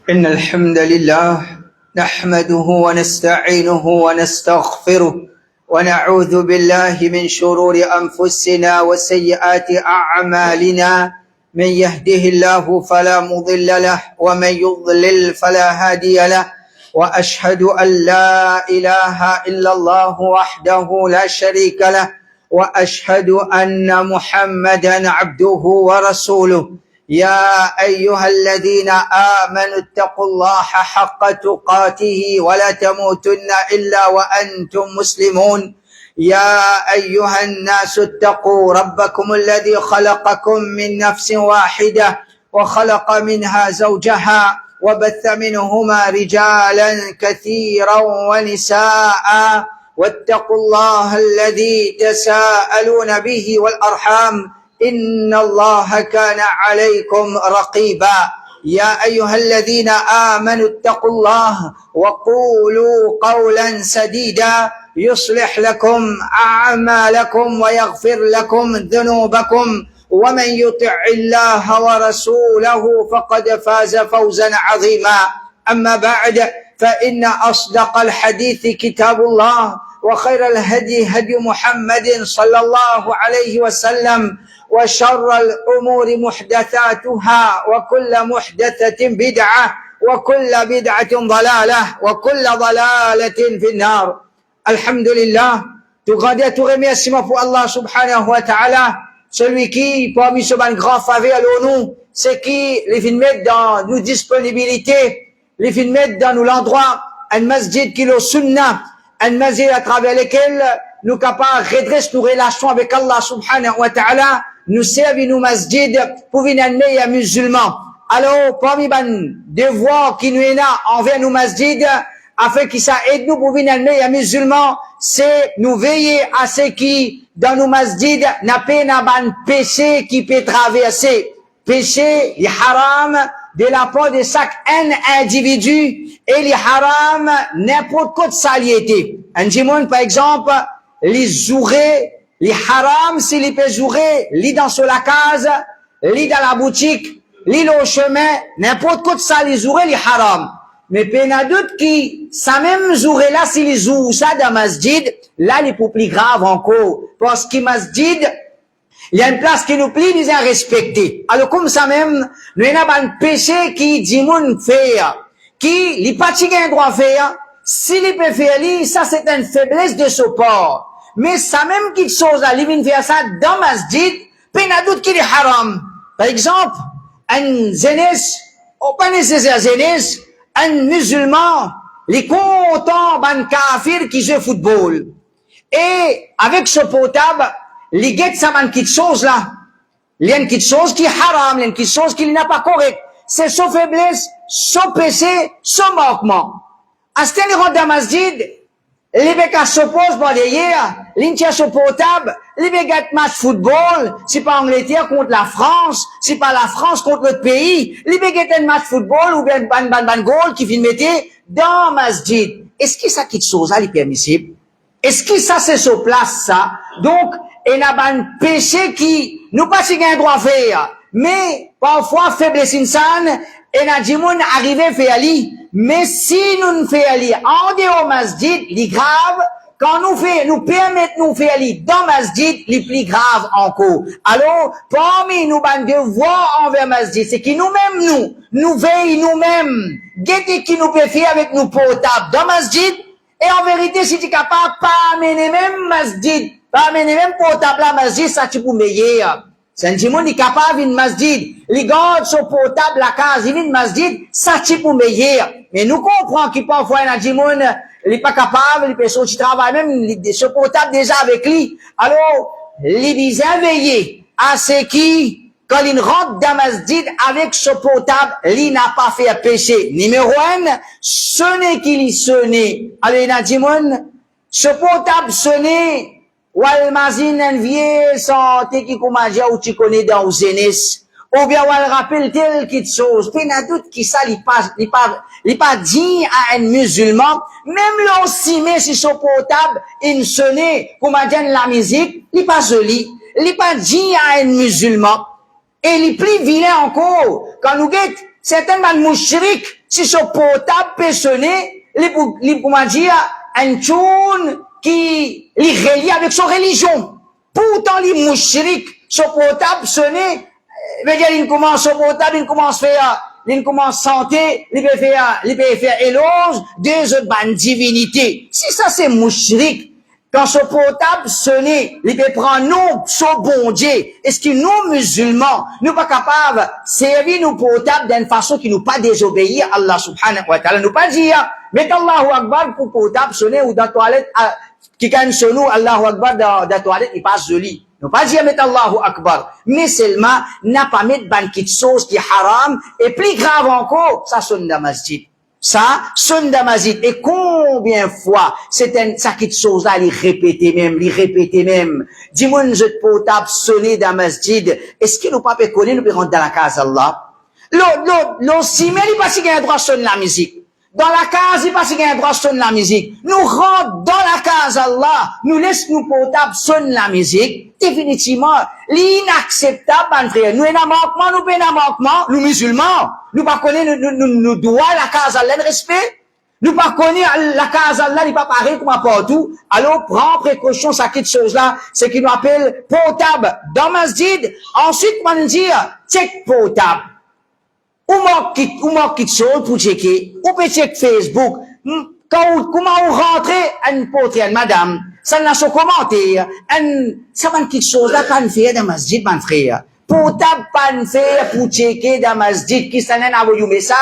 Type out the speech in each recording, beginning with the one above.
إن الحمد لله نحمده ونستعينه ونستغفره ونعوذ بالله من شرور أنفسنا وسيئات أعمالنا. من يهده الله فلا مضل له ومن يضلل فلا هادي له، وأشهد أن لا إله إلا الله وحده لا شريك له، وأشهد أن محمدا عبده ورسوله. يا أيها الذين آمنوا اتقوا الله حق تقاته ولا تموتن إلا وأنتم مسلمون. يا أيها الناس اتقوا ربكم الذي خلقكم من نفس واحدة وخلق منها زوجها وبث منهما رجالا كثيرا ونساء، واتقوا الله الذي تساءلون به والأرحام إن الله كان عليكم رقيبا. يا أيها الذين آمنوا اتقوا الله وقولوا قولا سديدا يصلح لكم أعمالكم ويغفر لكم ذنوبكم، ومن يطع الله ورسوله فقد فاز فوزا عظيما. أما بعد، فإن أصدق الحديث كتاب الله، وخير الهدي هدي محمد صلى الله عليه وسلم، وشر الأمور محدثاتها، وكل محدثة بدعة، وكل بدعة ضلالة، وكل ضلالة في النار. Alhamdulillah, tout grandit à tout remerciement pour Allah subhanahu wa ta'ala, celui qui, parmi ce grand faveur à nous, c'est qui les vient mettre dans nos disponibilités, les vient mettre dans nos endroits, un masjid qui est le sunnah, un masjid à travers lequel nous capables de redresser nos relations avec Allah subhanahu wa ta'ala, nous servir nos masjid pour venir meilleurs musulmans. Alors, parmi les devoirs qui nous est là envers nos masjid, afin qu'il ça aide nous pour venir meilleurs musulmans, c'est nous veiller à ce qui, dans nos masjid, n'a pas un péché qui peut traverser. Péché, les haram, de la part de chaque individu, et les haram, n'importe quoi de saliété. Un dimon, par exemple, les zourés, les haram, s'il les peut zourer, lit dans sur la case, lit dans la boutique, lit au chemin, n'importe quoi de ça, les zourés, les haram. Mais pena doute qui, ça même zouré là, s'il les zoure ça dans masjid, là, il est pour plus grave encore. Parce que masjid, il y a une place qui nous plie, nous à respecter. Alors, comme ça même, nous avons un péché qui dit moun faire, qui, les partis qui ont droit à faire, s'il peut faire, ça c'est une faiblesse de ce port. Mais ça même quelque chose à lui faire ça dans masjid, pena doute qu'il est haram. Par exemple, un zénès, ou pas nécessaire zénès, un musulman, les content ban kafir qui joue football. Et avec ce portable, les guettes ça man quelque chose là. Il y a une quelque chose qui est haram, il y a une quelque chose qui n'est pas correct. C'est sa faiblesse, son péché, son manquement. À ce temps dans masjid, les bécas s'opposent par derrière, l'intien sur portable, les bégas match football, c'est pas Angleterre contre la France, c'est pas la France contre l'autre pays, les bégas match football ou bien ban goal qui vient mettre dans masjid. Est-ce que ça quelque chose là, est permissible? Est-ce que ça c'est sur place ça? Donc, il y a un péché qui, nous pas si gain droit à faire, mais parfois faiblesse insane, et n'a dit moun arrivé faire ali. Mais si nous ne faisons ali en dehors masjid, les grave, quand nous permettons nous faire ali dans masjid, les plus grave encore. Alors, parmi nous, ban devoir envers masjid, c'est que nous-mêmes, nous veillons nous-mêmes, guetter qui nous peut faire avec nos portables dans masjid, et en vérité, si tu es capable, pas amener même masjid, pas amener même portable à masjid, ça tu peux meilleur. C'est un timon qui est capable d'une masjid. Les gardes sont portables à case, il vient de masjid, ça tu peux meilleur. Mais nous comprenons qu'il parfois un timon, il n'est pas capable, les personnes qui travaillent même, ce portable déjà avec lui. Alors, les bien veiller à ce qui, quand il rentre dans masjid avec ce portable, il n'a pas fait péché. Numéro 1, sonner qu'il sonné. Alors, il a dit, ce portable sonné, ou al mazine un vieux santé qui commence ou tu connais dans ou zénis. Ou bien, ou al rappelle tel quelque chose. Puis, n'a doute qui ça, il pas dit à un musulman, même là aussi, mais si son portable, il sonné, comment dire la musique, il pas joli. Il pas dit à un musulman. Et les plus vilains encore, quand nous guettons, certains man mouchrik, si ce potable peut sonner, les comment dire, un tune qui les relie avec son religion. Pourtant, les mouchrik, ce potable sonner, veut dire, il commence son potable, il commence faire, il commence santé, il peut faire éloge des autres bonnes divinités. Si ça c'est mouchrik, quand ce potable sonne, il peut prendre nous, son bon Dieu. Est-ce que nous, musulmans, nous pas capables de servir nos potables d'une façon qui nous pas désobéir à Allah subhanahu wa ta'ala? Nous pas dire, mettez Allahu Akbar pour potable sonner ou dans la toilette, qui gagne sur nous, Allahu Akbar dans la toilette, il passe joli. Nous pas dire mettre Allahu Akbar. Mais seulement, n'a pas mettre ban qui chose qui est haram, et plus grave encore, ça sonne dans masjid. Ça, sonne dans masjid. Et combien de fois, ça qui chose là, il répétait même. Dis-moi, je potable sonner dans masjid. Est-ce que nous pas peut connaître, nous peut rentrer dans la case Allah? L'autre, si, mais il pas si qu'il y a un droit sonner la musique. Dans la case, il pas si qu'il y a un droit sonner la musique. Nous rentrons dans la case Allah, nous laissons nous potable sonner la musique. Définitivement, l'inacceptable, mon frère. Nous, manquement, nous musulmans. Nous pas connaître, nous doit la case Allah, le respect. Nous pas connaître la case Allah, il pas pareil comme partout. Alors, prends précaution, ça quitte chose là, c'est qu'il nous appelle potable dans masjid. Ensuite, on nous dit, check potable. Ou quitte chose pour checker. Ou peut check Facebook. Comment on rentre, une potienne, madame. Ça n'a pas commentaire. Ça va quelque chose là, pas faire dans masjid, mon frère. Potable, pas faire pour checker dans masjid, qui s'en a envoyé un message,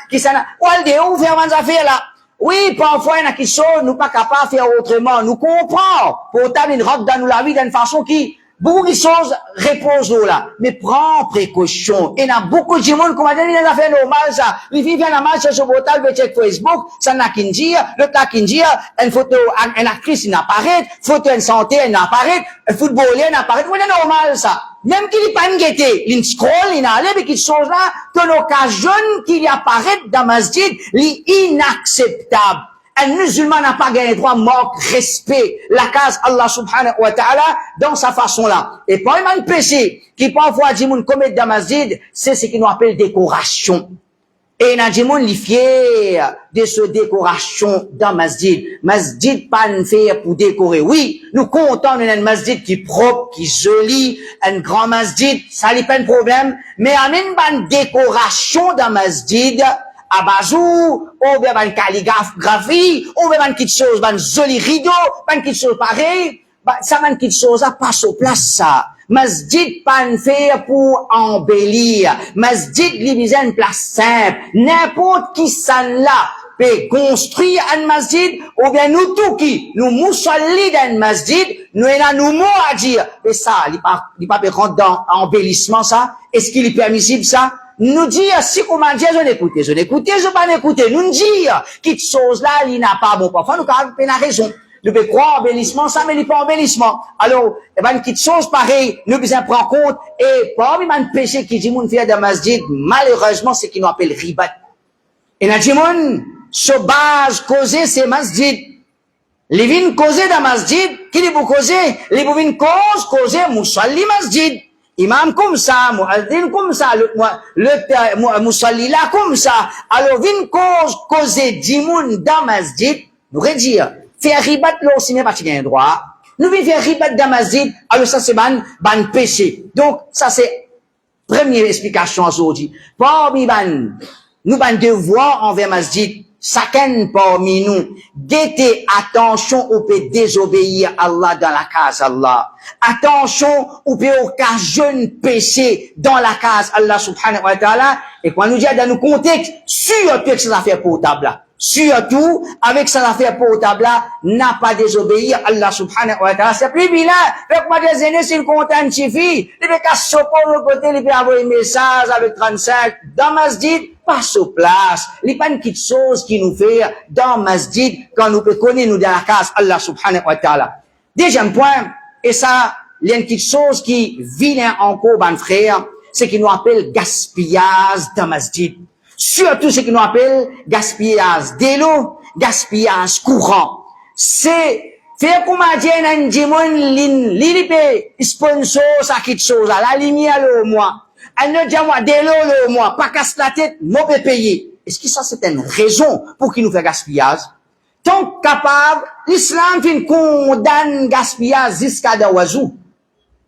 qui s'en a, où faire mes affaires là? Oui, parfois, il y a quelque chose, nous pas capables de faire autrement. Nous comprenons. Potable, il rentre dans nous la vie d'une façon qui, beaucoup de choses reposent là. Mais prends précaution. Il y a beaucoup de monde, comment dire, il y a des affaires normales, ça. Il vient la marche sur potable, il check Facebook, ça n'a qu'une dire, l'autre n'a qu'une dire, une photo, une actrice, il apparaît, photo, une santé, il apparaît, un footballeur, il apparaît. C'est normal, ça. Même qu'il n'est pas une gaieté, il scroll, il a allé, mais quelque chose là, que l'occasion qu'il apparaît dans masjid, l'inacceptable. Un musulman n'a pas gagné droit, manque respect, la case Allah subhanahu wa ta'ala, dans sa façon-là. Et pas un péché, qui parfois dit moun commettre dans masjid, c'est ce qu'on appelle décoration. Et il y a des gens qui sont fiers de ce décoration dans masjid. Masjid pas une fait pour décorer. Oui, nous comptons d'un masjid qui est propre, qui est joli, un grand masjid, ça n'est pas un problème. Mais il y a une décoration dans masjid, abajou, ou bien une calligraphie, ou bien une petite chose, un joli rideau, une petite chose pareille. Ça va une petite chose, ça passe au place, ça. Masjid pas fait pour embellir. Masjid libérer une place simple. N'importe qui s'en là peut construire un masjid, ou bien nous tout qui, nous moussollis dans un masjid, nous avons nos mots à dire. Mais ça, il pas rentrer dans embellissement, ça. Est-ce qu'il est permissible, ça? Nous dire, si comment dire, je n'écoutais, je pas écouter. Nous dire, quelque chose là, il n'a pas bon. Parfois, nous avons la raison. Nous pouvons croire embellissement, ça, mais il n'est pas embellissement. Alors, une petite chose pareille, nous devons prendre compte, et parmi les péchés qui dit moun fait dans masjid, malheureusement, c'est qu'ils nous appellent ribat. Et nous disons, ce base causer, c'est masjid. Les vins causer dans masjid, qui les vous causer? Les vins causer, moussalli masjid. Imam comme ça, muaddin comme ça, le musalli là comme ça. Alors, vin causer dimoun dans masjid, nous redire, faire ribat là aussi, mais pas qu'il y a un droit. Nous venons faire ribat dans masjid, alors ça c'est ban péché. Donc, ça c'est première explication aujourd'hui. Parmi nous ban devoir envers masjid, chacun parmi nous, guettez attention ou peut désobéir Allah dans la case Allah. Attention ou peut occasionner péché dans la case Allah subhanahu wa ta'ala. Et quand nous disons dans nos contextes, surtout que ça fait potable là. Surtout, avec ça affaire potable là, n'a pas désobéir Allah subhanahu wa ta'ala. C'est plus vilain. Fait que moi des aînés, s'ils content suffit, il peut qu'à se de côté, il peut avoir un message avec 35 dans masjid, pas sur place. Il n'y a pas une petite chose qui nous fait dans masjid quand nous peut connaître nous dans la case Allah subhanahu wa ta'ala. Deuxième point, et ça, il y a une petite chose qui vilain encore, mon frère, c'est qu'il nous appelle gaspillage dans masjid. Surtout ce qu'on appelle gaspillage de l'eau, gaspillage courant. C'est faire comme dire un dimon l'INP sponsor ça quelque chose à la lumière au moins. Elle ne dit moi, dès l'eau, moi, pas casse la tête, moi, peux payer. Est-ce que ça, c'est une raison pour qu'il nous fait gaspillage? Tant capable, l'islam fin condamne gaspillage jusqu'à d'oiseau.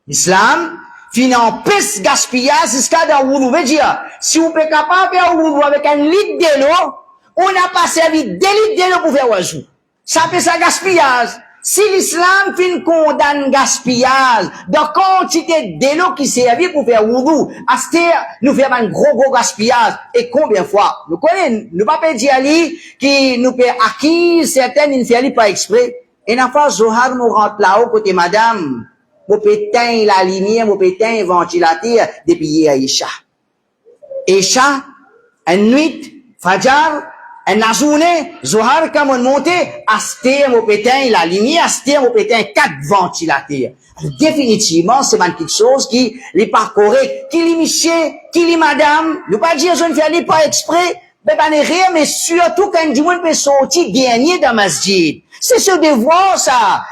L'islam fin empêche gaspillage jusqu'à d'oiseau. Veut dire, si vous êtes capable de faire oiseau avec un litre de l'eau, on n'a pas servi 2 litres de l'eau pour faire oiseau. Ça fait ça gaspillage. Si l'islam fin condamne gaspillage, de quantité de l'eau qui servi pour faire wudu, à ce nous faisons un gros gaspillage. Et combien de fois? Nous connaissons, nous pas dire ali, qui nous peut acquis, certaines, ils ne font pas exprès. Et n'a pas Zohar nous rentre là-haut, côté madame, vous peut éteindre la lumière, vous peut éteindre le ventilateur, depuis Aïcha. Aïcha, une nuit, Fajar, en la journée, Zohar, comme on montait, asté, mon pétain, la lumière, asté, mon pétain, 4 ventilateurs. Définitivement, c'est quelque chose qui n'est pas correct, qui est monsieur, qui est madame, nous pas dire, je ne fais pas exprès, ben, rien, mais surtout quand du monde peut sortir dernier dans masjid. C'est ce devoir, ça.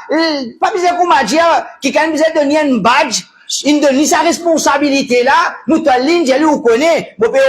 Pas besoin qu'on m'a dit, qui quand besoin de donner un badge, il donne sa responsabilité là, nous t'en ligne, j'ai lu ou connaît, vous pouvez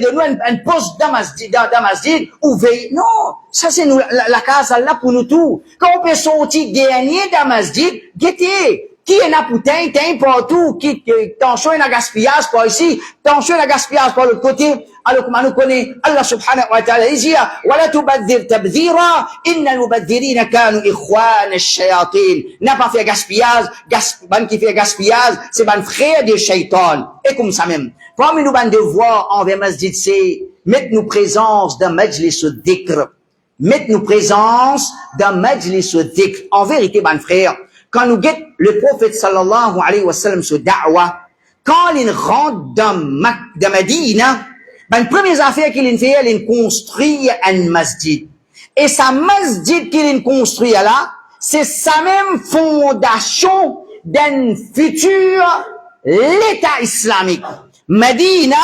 de nous un poste dans masjid, ou veille. Non, ça c'est nous, la case là pour nous tout. Quand on peut sortir dernier dans masjid, guettez. Qui est na poutin, t'es partout, qui, tension et na gaspillage par ici, tension et na gaspillage par l'autre côté. Alors, comme nous connaît, Allah subhanahu wa ta'ala, il dit, وَلَا تُبَذِّرْ تَبْذِيرًا إِنَّ الْمُبَذِّرِينَ كَانُوا إِخْوَانَ الشَّيَاطِينَ. N'a pas fait gaspillage, ban qui fait gaspillage, c'est ban frère des shaitan. Et comme ça même. Parmi nous, ban devoir envers masjid, c'est, mettre nous présence dans majlis al-dhikr. Mettre nous présence dans majlis al-dhikr. En vérité, ban frère, quand nous guettons le prophète sallallahu alayhi wa sallam sur da'wa, quand il rentre dans Medina, ben, première affaire qu'il fait, il construit un masjid. Et sa masjid qu'il construit là, c'est sa même fondation d'un futur l'État islamique. Medina,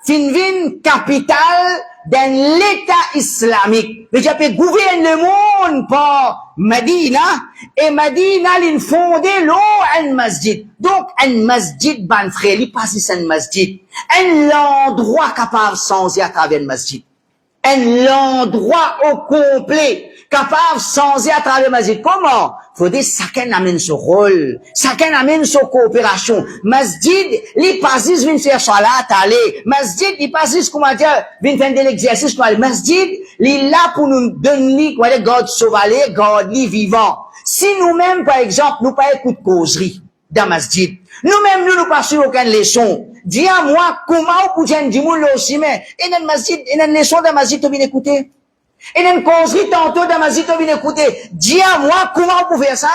finvin capitale d'un l'État islamique. Mais j'ai pu gouverner le monde par Medina, et Medina, il fondé un masjid. Donc, un masjid, ban frère, il passe un masjid. Un endroit capable sans y à travers le masjid. Un endroit au complet capable sans y à travers le masjid. Comment? Faut dire, chacun amène son rôle. Chacun amène son coopération. Masjid, les passis viennent faire salat, aller. Masjid, les passis, comment dire, viennent faire de l'exercice, quoi. Masjid, il est là pour nous donner, quoi, God sauvaler, God li vivant. Si nous-mêmes, par exemple, nous pas écoute causerie dans masjid, nous-mêmes, nous pas sur aucune leçon. Dis à moi, comment vous pouvez dire, moi, aussi, mais, et dans masjid, et dans leçon dans masjid, tu viens écouter? Et dans une causerie tantôt dans masjid, tu viens écouter. Dis à moi, comment vous pouvez faire ça?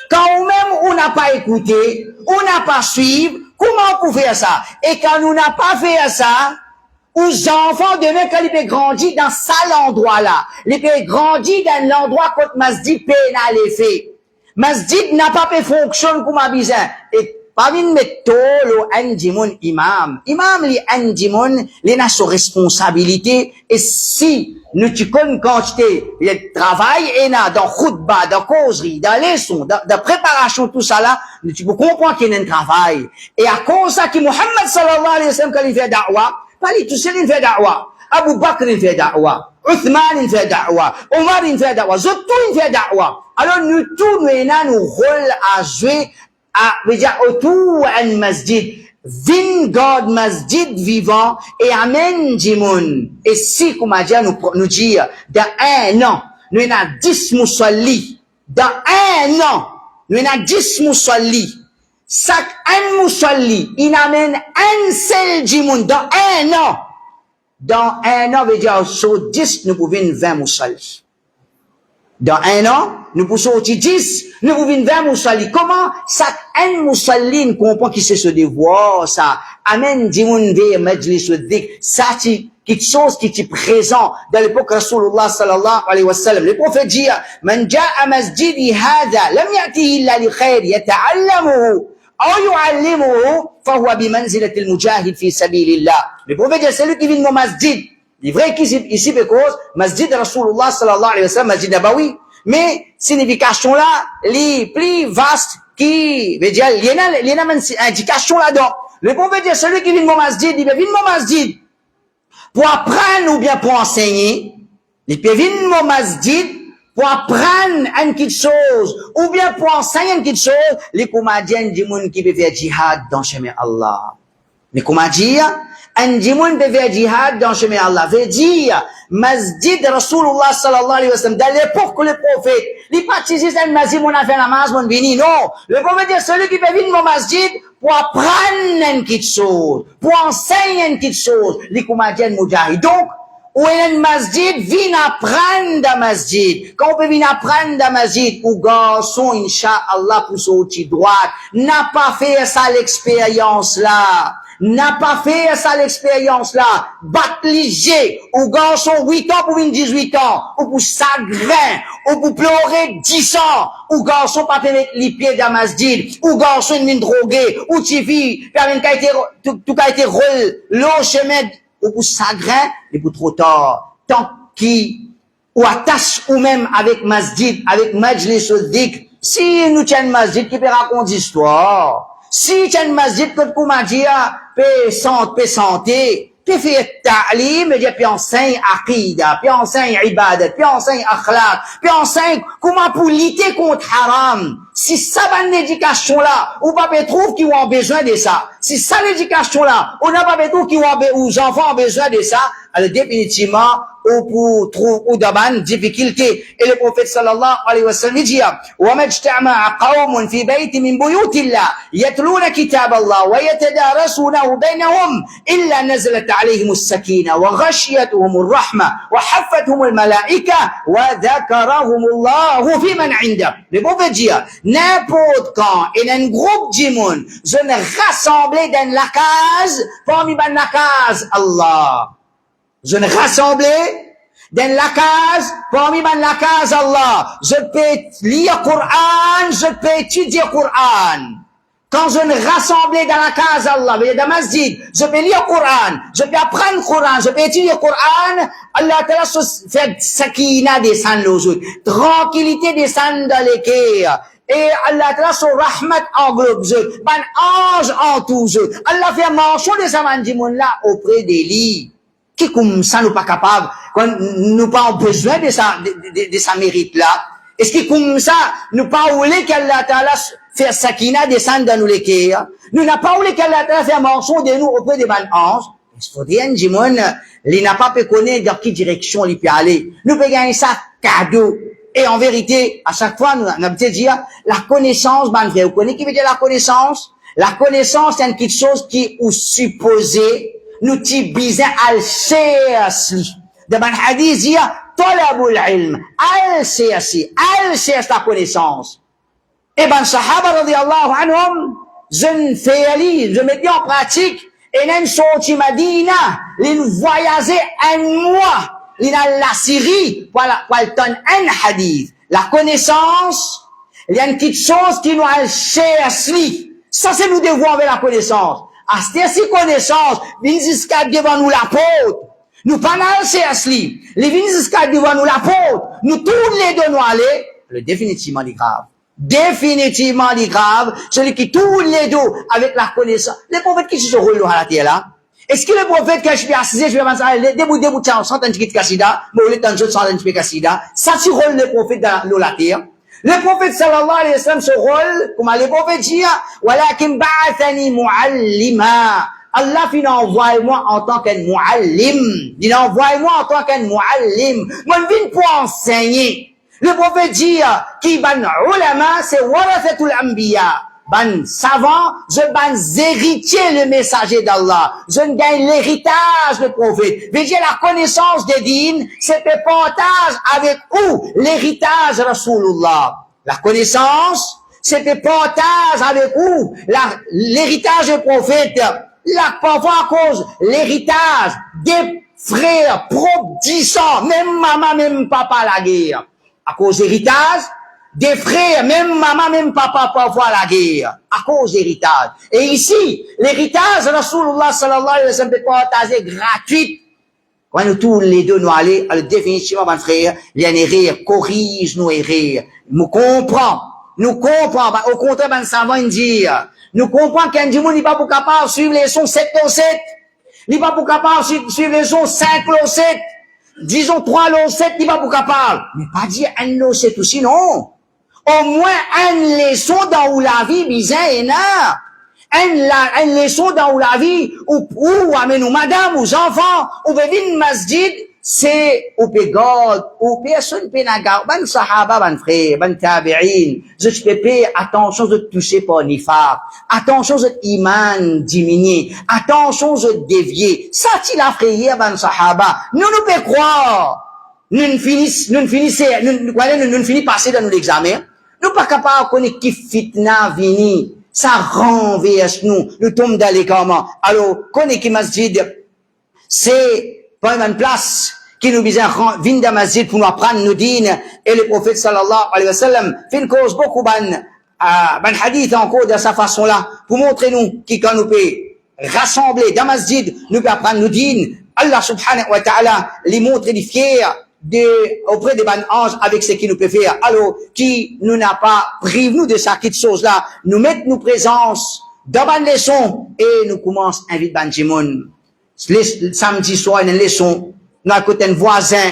Quand nous-mêmes, on n'a pas écouté, on n'a pas suivi, comment vous pouvez faire ça? Et quand nous n'a pas fait ça, aux enfants, demain, quand ils peuvent grandir dans ça, l'endroit-là, ils peuvent grandir dans l'endroit quand masjid pénal est fait. Masjid n'a pas pu fonctionner comme un bizarre. Et parmi nous, imam. Imam, il a sa responsabilité. Et si nous tu connais quantité de travail, et là, dans khutbah, dans causerie, dans leçon, dans préparation, tout ça là, tu peux comprendre qu'il y a un travail. Et à cause de ça, que Muhammad sallallahu alayhi wa sallam, quand il fait da'wa, pas lui tout seul, il fait da'wa. Abu Bakr, il fait da'wa. Uthman, il fait da'wa. Omar, il fait da'wa. Zotou, il fait da'wa. Alors, nous, tous, nous avons nos rôles à jouer, autour d'un masjid. Vin God masjid vivant et amène Jimoun. Et si, comme a dit, nous dire, dans 1 an, nous avons 10 moussallis. Dans 1 an, nous avons 10 moussallis. Chaque un moussalli, il amène un seul Jimoun. Dans 1 an. Dans 1 an, veut dire, sur 10, nous pouvons 20 moussallis. Dans 1 an, nous pouvons sortir 10, nous pouvons 20 moussallis. Comment? Chaque un moussalli comprend qui c'est ce devoir, ça. Amen, dimoun vers majlis al-dhikr. Ça, quelque chose qui est présent dans l'époque Rasulullah sallallahu alayhi wa sallam. Le prophète dit, man ja'a masjidi hadha, lam ya'tihi illa li khayr, yata'allamuhu, aw yu'allimuhu, fahuwa bimanzilati al-mujahid fi sabilillah. Le prophète dit, c'est lui qui vient de mon masjid. Il est vrai qu'ici, parce masjid Rasulullah sallallahu alayhi wa sallam, masjid Nabawi. Mais, signification là, les plus vaste qui, veut dire, il y a une indication là-dedans. Le prophète dit, celui qui vient de mon masjid, il vient de mon masjid pour apprendre ou bien pour enseigner. Il peut venir de mon masjid pour apprendre une petite chose ou bien pour enseigner une petite chose. Les comédiens du monde qui peut faire jihad dans le chemin Allah. Les comédiens, un djimoun peut faire jihad dans le chemin Allah. Veut dire, masjid Rasulullah sallallahu alayhi wa sallam, dans l'époque que le prophète, il pas disait un masjid, on a fait la namaz, on vini. Non. Le prophète dit, celui qui peut venir mon masjid pour apprendre une petite chose, pour enseigner une petite chose. Les comédiens moujahid. Donc, ou un masjid, vient apprendre dans masjid. Quand on peut venir apprendre dans masjid, ou garçon, incha'Allah, pour sortir droite, n'a pas fait ça l'expérience là. N'a pas fait ça l'expérience là. Battliger, ou garçon 8 ans pour une 18 ans, ou pour chagrin, ou pour pleurer 10 ans, ou garçon pas te mettre les pieds dans masjid, ou garçon une drogué, ou tifi, tout a été roule, l'eau chemin, ou pour chagrin, et pour trop tard. Tant qui, ou attache ou même avec masjid, avec majlis ou dik, si nous tiens masjid qui peut raconter histoire, si tu as une masjid que tu m'as dit, peut santé, tu fais ta'lim, puis enseigne aqida, puis enseigne ibadat, puis enseigne akhlaq, puis enseigne comment pour lutter contre haram. Si ça va l'éducation là, ou pas trouve qu'ils ont besoin de ça. Si ça l'éducation là, on n'a pas trouve qu'ils ont les enfants ont besoin de ça, alors définitivement, ou pour trouver ou d'aban difficulté. Et le prophète sallallahu alayhi wa sallam dit, وَمَا اجْتَعْمَعَ قَوْمٌ فِي بَيْتٍ مِّن بُيُوتِ اللَّهِ يَتْلُونَ كِتَابَ اللَّهِ وَيَتَدَارَسُونَهُ بَيْنَهُمْ إِلَّا نَزَلَتْ عَلَيْهِمُ السَّكِينَةُ وَغَشِيَتْهُمُ الرَّحْمَةُ وَحَفَّتْهُمُ الْمَلَائِكَةُ وَذَكَرَهُمُ اللَّهُ فِي مَنْ عِندَهُ. Le prophète dit, n'importe quand, il y a un groupe de monde, je me rassemblé dans la case, parmi la case Allah. Je me rassemblé dans la case, parmi la case Allah. Je peux lire Coran, je peux étudier Coran. Quand je me rassemblé dans la case Allah, dans la masjid, je peux lire Coran, je peux apprendre Coran, je peux étudier Coran, Allah Ta'ala fait sakina descendre aux autres, tranquillité descendre dans les cœurs. Et Allah Ta'ala son rahmat englobe eux, ban ange en tous eux. Allah fait mention de sa mandimoun là auprès des lits. Qui comme ça nous pas capable, quand nous pas besoin de sa mérite là. Est-ce que comme ça, nous pas voulu qu'Allah Ta'ala faire sakina descendre dans nous les cœurs? Nous n'a pas voulu qu'Allah Ta'ala faire mention de nous auprès des ban anges. Il faut dire, Jimon, il n'a pas pu connaître dans quelle direction il peut aller. Nous pouvons gagner ça cadeau. Et en vérité, à chaque fois, nous avons dit, la connaissance, ben, vous connaissez qui veut dire la connaissance? La connaissance, c'est une petite chose qui est supposée, nous t'y bisons al-siyasi. Dans un hadith, il y a talabul ilm, al-siyasi, al-siyasi la connaissance. Et ben, sahaba radiyallahu anhum, je ne fais lire, je mets en pratique, et même sorti Madina, ils voyageaient un mois, ils allaient la Syrie, pour le donner un hadith. La connaissance, il y a une petite chose qui nous a al-siyasi. Ça, c'est nous devons avec la connaissance. À cette connaissance, viens jusqu'à devant nous l'apôtre. Nous pas dans c'est asli. Les viens jusqu'à devant nous l'apôtre. Nous tous les deux nous aller. Le définitivement les grave. Définitivement les grave. Celui qui tous les deux avec la connaissance. Les prophètes qui se sont roulés à la terre là. Est-ce que le prophète que je vais assiser, je vais avancer, debout, sans un petit cassida, mais au lieu d'un jeu sans un petit cassida, ça se roule le prophète dans la terre. Le prophète sallallahu alayhi wa sallam se rôle, comme le prophète dit, walakin ba'athani mu'allima. Allah fin envoie moi en tant qu'un mu'allim. Il envoie moi en tant qu'un mu'allim. Moi, je viens pour enseigner. Le prophète dit, qui ban ulama, c'est warathatul anbiya. Ban savant, je ban héritier le messager d'Allah. Je ne gagne l'héritage du prophète. Veillez la connaissance des dînes, c'est le partage avec où? L'héritage Rasulullah. La connaissance, c'est le partage avec où? L'héritage du prophète. Là, parfois à cause l'héritage des frères propres 10 ans, même maman, même papa la guerre. À cause l'héritage, des frères, même maman, même papa, parfois la guerre, à cause d'héritage. Et ici, l'héritage, Rasulullah sallallahu alayhi wa sallam, peut partager gratuit. Quand nous tous les deux nous allons, alors définitivement, mon frère, il y a une erreur, corrige nos erreurs. Nous comprenons. Au contraire, ben, savant dit, Nous comprenons qu'un dimanche n'est pas pour capable de suivre les sons 7 au 7. Il n'est pas pour capable de suivre les sons 5 au 7. Disons 3 au 7, il n'est pas pour capable. Mais pas dire 1 au 7 aussi, non. Au moins, une leçon dans la vie, bizarre et là. Une leçon dans la vie, ou amène madame, aux enfants, ou venir masjid, c'est, ou God, ou personne peut nagar, ban sahaba, ban frère, ban tabi'in, je peux attention de toucher par nifar, attention de iman diminuer, attention de dévier, ça t'il la frayé, ban sahaba, nous pouvons croire, nous finissons passer dans l'examen, nous pas capables de connaître qui fitna vini, ça renverse nous, nous tombons dans les comment. Alors, connaît qui masjid, c'est pas une place qui nous vient venir dans masjid pour nous apprendre nos dînes, et le prophète sallallahu alayhi wa sallam fait une cause beaucoup ban hadith encore de sa façon là, pour montrer nous qui quand nous peut rassembler dans masjid, nous peut apprendre nos dînes. Allah subhanahu wa ta'ala les montre les fiers auprès des ban anges avec ce qui nous peut faire. Alors, qui nous n'a pas privé nous de ça, cette chose-là, nous mettre nos présences dans ban leçon, et nous commence à inviter ban jimoun. Samedi soir, une leçon, nous à côté un voisin,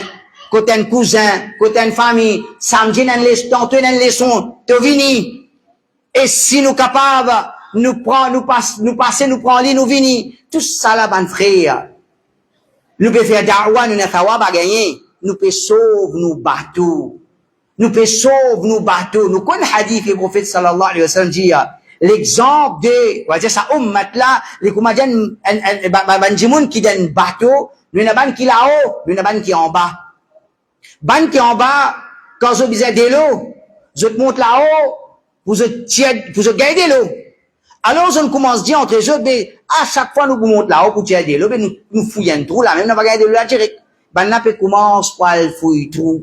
côté un cousin, côté une famille, samedi, une leçon, te vini. Et si nous capables, nous passer, nous prendre, nous vini. Tout ça là, ban frère. Nous pouvons faire da'wa, nous n'avons pas gagner. Nous pouvons sauver nos bateaux. Nous pouvons sauver nos bateaux. Nous connaissons le hadith, le prophète sallallahu alayhi wa sallam dit, l'exemple de, on va dire ça, ummat là, les commandants, ban qui donne bateau, nous n'avons ban qui là-haut, nous n'avons ban qui en bas. Ban qui en bas, quand je disais de l'eau, je te monte là-haut, pour je gagner de l'eau. Alors, on commence à dire entre eux, mais à chaque fois, nous monte là-haut pour tirer de l'eau, mais nous fouillons trop là, même nous va gagner de l'eau là direct. Ban n'a pas commence par le fouiller trop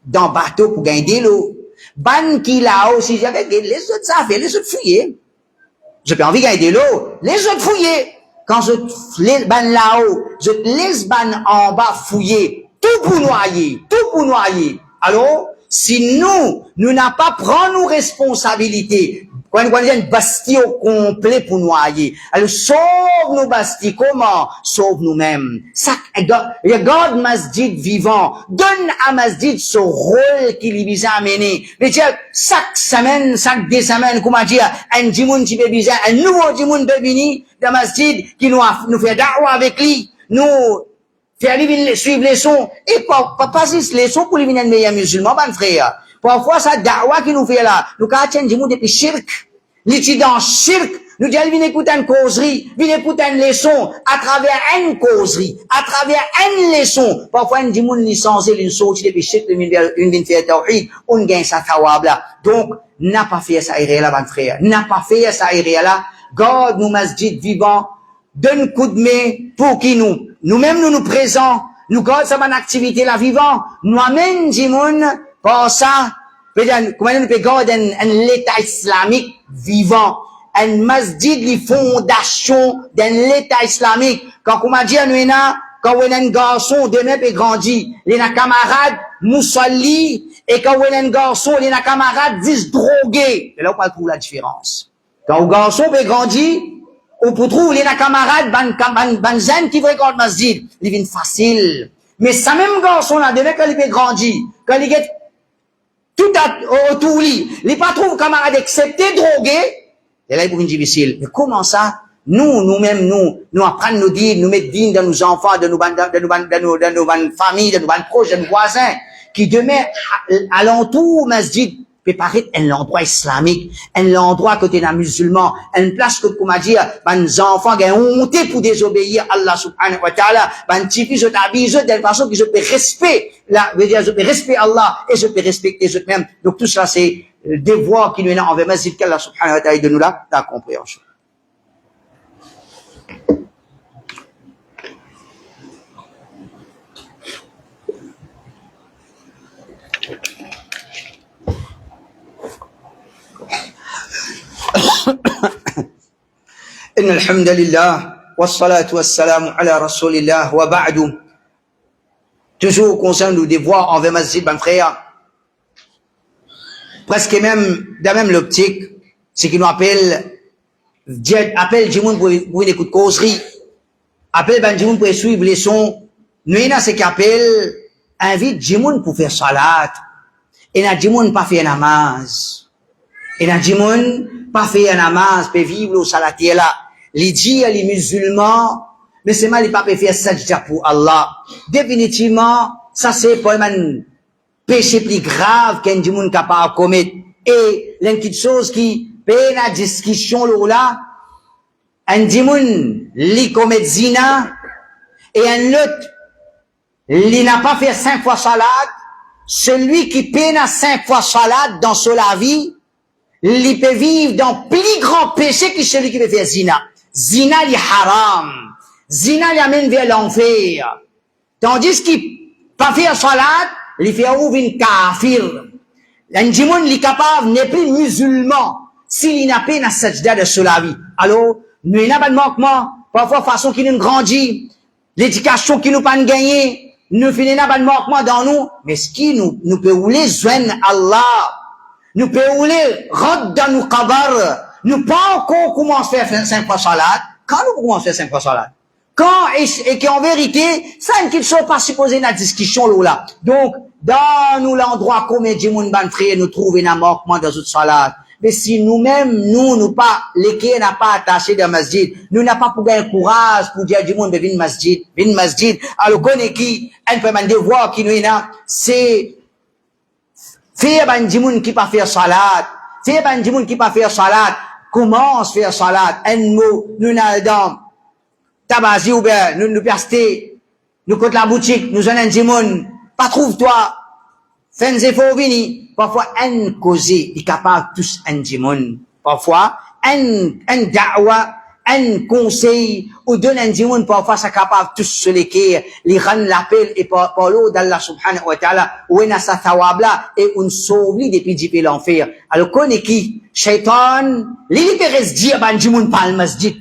dans le bateau pour gagner de l'eau. Ban qui là-haut, si j'avais les autres ça fait, les autres fouiller. Je peux envie de gagner de l'eau, les autres fouiller. Quand je laisse ban là-haut, je laisse ban en bas fouiller, tout pour noyer, tout pour noyer. Alors, si nous n'a pas prendre nos responsabilités, quand on a une bastille au complet pour noyer, alors sauve nos bastilles, comment? Sauve nous-mêmes. Regarde masjid vivant, donne à masjid ce rôle qu'il lui vise à mener. Mais tiens, chaque semaine, chaque 2 semaines, comment dire, un djimoun qui peut viser, un nouveau djimoun peut venir dans masjid, qui nous fait da'wa avec lui, nous faire suivre les sons, et pas juste les sons pour les venir meilleurs musulmans, ben frère. Parfois, ça da'wa qui nous fait là, nous quand du monde depuis shirk, l'étudiant shirk, nous disons, viens écouter une causerie, viens écouter une leçon, à travers une causerie, à travers une leçon. Parfois, un dimoun licencié, une sortie depuis shirk, une vient faire tawhid, on gagne sa tawab là. Donc, n'a pas fait ça irréel là, ben frère. N'a pas fait ça irréel là. God nous masjid vivant, donne coup de main pour qui nous-mêmes nous présents, nous God ça une activité là vivant, nous amène dimoun, par ça, comment on peut garder un l'État islamique vivant, un masjid, les fondations d'un l'État islamique. Quand on m'a dit, quand on a un garçon, demain peut grandir, les camarades, moussalli, et quand on a un garçon, les camarades disent droguer. Et là, on va trouver la différence. Quand un garçon peut grandir, on peut trouver les camarades, ban zen qui fréquentent le masjid, ils viennent facile. Mais ça même garçon là, demain quand il peut grandir, quand il est tout autour lui, il pas trouve camarades acceptés, drogués, et là il devient difficile. Mais comment ça? Nous-mêmes, nous apprenons nos dînes, nous mettons dînes dans nos enfants, dans nos familles, dans nos proches, dans nos voisins, qui demain, à l'entour, masjid, peut paraître un endroit islamique, un endroit côté d'un musulman, une place que, comment dire, les enfants ont honte pour désobéir à Allah subhanahu wa ta'ala, petit fils, je t'habille, de façon que je peux respecter, je peux respecter Allah, et je peux respecter eux-mêmes. Donc tout ça, c'est le devoir qui nous est envers masjid qu'Allah subhanahu wa ta'ala de nous là, la compréhension. إن الحمد لله والصلاة والسلام على رسول الله وبعد. Toujours concernant le devoir envers masjid, ben frère. Presque même, dans même l'optique, ce qui nous appelle appelle du monde pour une écoute causerie. Appelle ben du monde pour suivre les sons. Nous, il y a ce qui appelle, invite du monde pour faire salat. Et n'a du monde pas faire namaz. Et n'a du monde pas faire namaz, pour vivre au salatier là. Les dit les musulmans, mais c'est mal, ils pas faire sajda pour Allah. Définitivement, ça c'est pour un péché plus grave qu'un du monde capable de commettre. Et l'une chose qui paie la discussion là, un du monde, li commet zina, et un autre, il n'a pas fait 5 fois salat, celui qui peine à 5 fois salat dans sa vie, il peut vivre dans plus grand péché que celui qui peut faire zina. Zina, il est haram. Zina, il amène vers l'enfer. Tandis qu'il pas faire salat, il fait ouvrir une kafir. L'indimoun, il est capable, n'est plus musulman, s'il n'a pas une sajda de sa vie. Alors, nous n'avons pas de manquement, parfois, façon qui nous grandit, l'éducation qui nous pas gagner, nous finissons pas de manquement dans nous, mais ce qui nous peut rouler, joindre Allah, nous peut rouler, rentrer dans nos kabar, nous pas encore commencer à faire 5 fois salat, quand nous commençons à faire 5 fois salat? Quand, et qu'en vérité, ça n'est qu'il soit pas supposé la discussion là. Donc, dans nous l'endroit combien de monde ban frère nous trouvons un manquement dans notre salat. Mais si nous-mêmes, nous pas, l'équerre n'a pas attaché dans masjid, nous n'a pas pour gagner courage pour dire du monde, vin masjid. Alors, connaît qui, un peu de devoir qui nous est là, c'est, faire ban du monde qui pas faire salat, faire ban du monde qui pas faire salat, commence faire salat, un mot, nous n'a dans, tabazi ou bien, nous piasté, nous côté la boutique, nous en un du monde, pas trouve-toi, fais des efforts vini, parfois un causé, il est capable tous un du monde, parfois un da'wa, un conseil, ou donne un du monde, parfois c'est capable tous se l'équer, les rendre l'appel, et par l'eau d'Allah subhanahu wa ta'ala, ou en a sa thawabla, et on sauve depuis d'y l'enfer. Alors, connaît qui? Shaitan, il peut rester dire, ben, du monde, pas le masjid.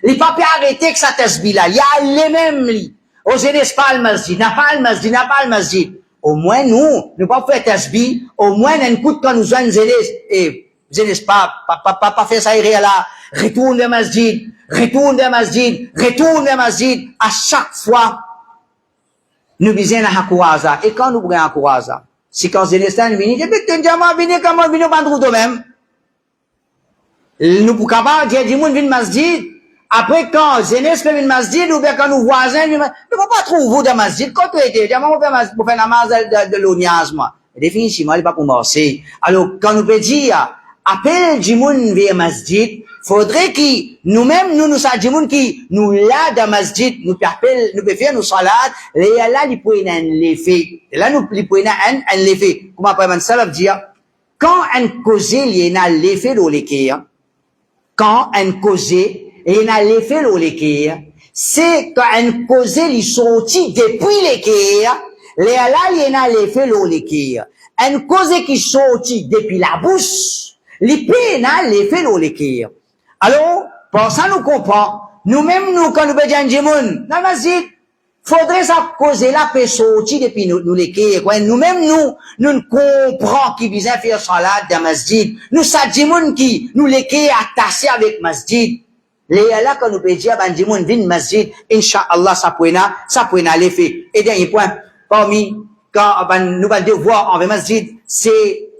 Il pas pu arrêter que ça tasbih là. Il y a les mêmes lits. Aux jeunesse pas le masjid, n'a pas le masjid. Au moins nous pas faire tasbih, au moins un coup quand nous jeunes jeunesse, et jeunesse pas faire ça là. Retourne vers masjid. À chaque fois, nous besoin à Hakouaza. Et quand nous prenons Hakouaza, si quand jeunesse là, nous venons, comment venir pas de même. Nous pouvons pas dire du monde vient masjid. Après, quand jeunesse fait une masjid, ou bien quand nous voisins, nous ne pouvons pas trouver dans masjid. Quand tu étais, pour faire namaz de l'oniaz, moi. Définitivement, il n'est pas pour marcher. Alors, quand nous pouvons dire, appel du monde vers masjid, faudrait que nous-mêmes, nous savons du monde qui, nous là dans masjid, nous pouvons faire nos salades, et là, ils pouvons l'effet. Et là, nous pouvons un l'effet. Comme après, man salaf dire, quand un causé, il y a l'effet de l'équerre, quand un causé, et il a l'effet de l'équerre, c'est quand un causé lui sortit depuis l'équerre, là, il a l'effet de l'équerre. Un causé qui sortit depuis la bouche, il a l'effet de l'équerre. Alors, pour ça nous comprend, nous-mêmes, quand nous bédions du monde, dans le masjid, faudrait ça causer la paix sortir depuis nous l'équerre. Nous-mêmes, nous comprenons qui vient faire salat dans le masjid. Nous savons du monde qui, nous l'équerre attaché avec masjid. Les là, quand nous pouvons dire, ben, du monde, vin masjid, incha'Allah, ça peut l'effet. Et dernier point, parmi, quand, ben, nous allons devoir envers masjid, c'est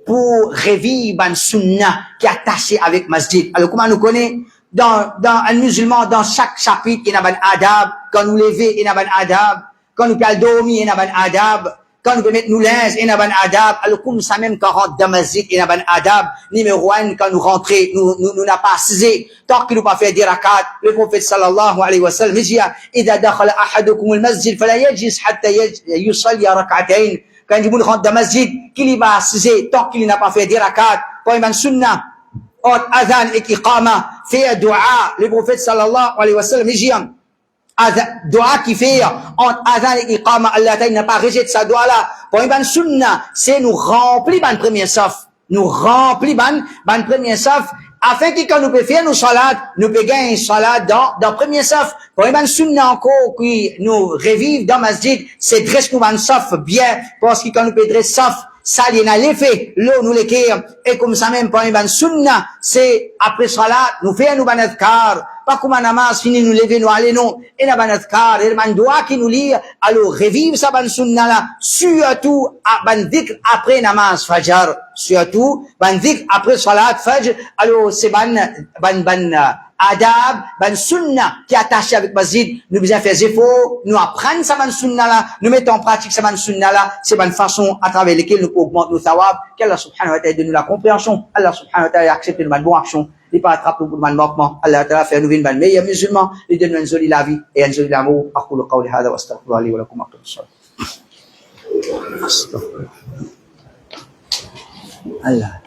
pour revivre, ben, sunnah, qui est attaché avec masjid. Alors, comment nous connaît? Dans un musulman, dans chaque chapitre, il y a un adab. Quand nous levons, il y a un adab. Quand nous pouvons dormir, il y a un adab. Quand nous pouvons mettre nous linge, il y a un adab. Alors, comme ça même, quand on rentre dans masjid, il y a un adab. Numéro 1, quand nous rentrons, nous n'a pas assisé. Tant que nous pas fait des rakats, le prophète sallallahu alayhi wa sallam, il dit, إذا دخل أحدكم المسجد فلا يجلس حتى يصلي ركعتين. Quand il rentre dans masjid, qu'il va assiser, tant qu'il n'a pas fait des rakats, pour une sunnah, entre adhan et iqama, fait dua, le prophète sallallahu alayhi wa sallam, il dit, dua qui fait entre adhan et iqama, Allah n'a pas rejeté sa dua là. Pour une sunnah, c'est nous remplir ban premier saf. Nous remplir ban premier saf, afin que quand nous pouvons faire nos salades, nous pouvons gagner une salade dans premier saf. Pour une sunnah encore, qui nous revive dans masjid, c'est dresse nous ban saf bien, parce que quand nous pouvons dresser saf, ça il y a l'effet l'eau nous l'équerre et comme ça même pas une sunna c'est après salat nous faire nous ban adkar pas comme namaz fini nous lever nous aller non et na ban adkar et man doit qui nous lire alors revivre ça ban sunna là surtout ban dhikr après namaz fajr surtout ban dhikr après salat fajr alors c'est ban adab, ban sunna qui est attaché avec masjid, nous besoin faire des efforts, nous apprendre ça ban sunna là, nous mettons en pratique ça ban sunna là, c'est ban façon à travers laquelle nous pouvons augmenter nos thawab, qu'Allah subhanahu wa ta'ala donne nous la compréhension, Allah subhanahu wa ta'ala accepte nos bonnes actions, il pas attraper pour mal manquement, Allah ta'ala fait nous une bonne meilleure musulman, il donne une jolie la vie et une jolie l'amour, aqulu qawli hadha wa astaghfirullaha li wa lakum wa atubu Allah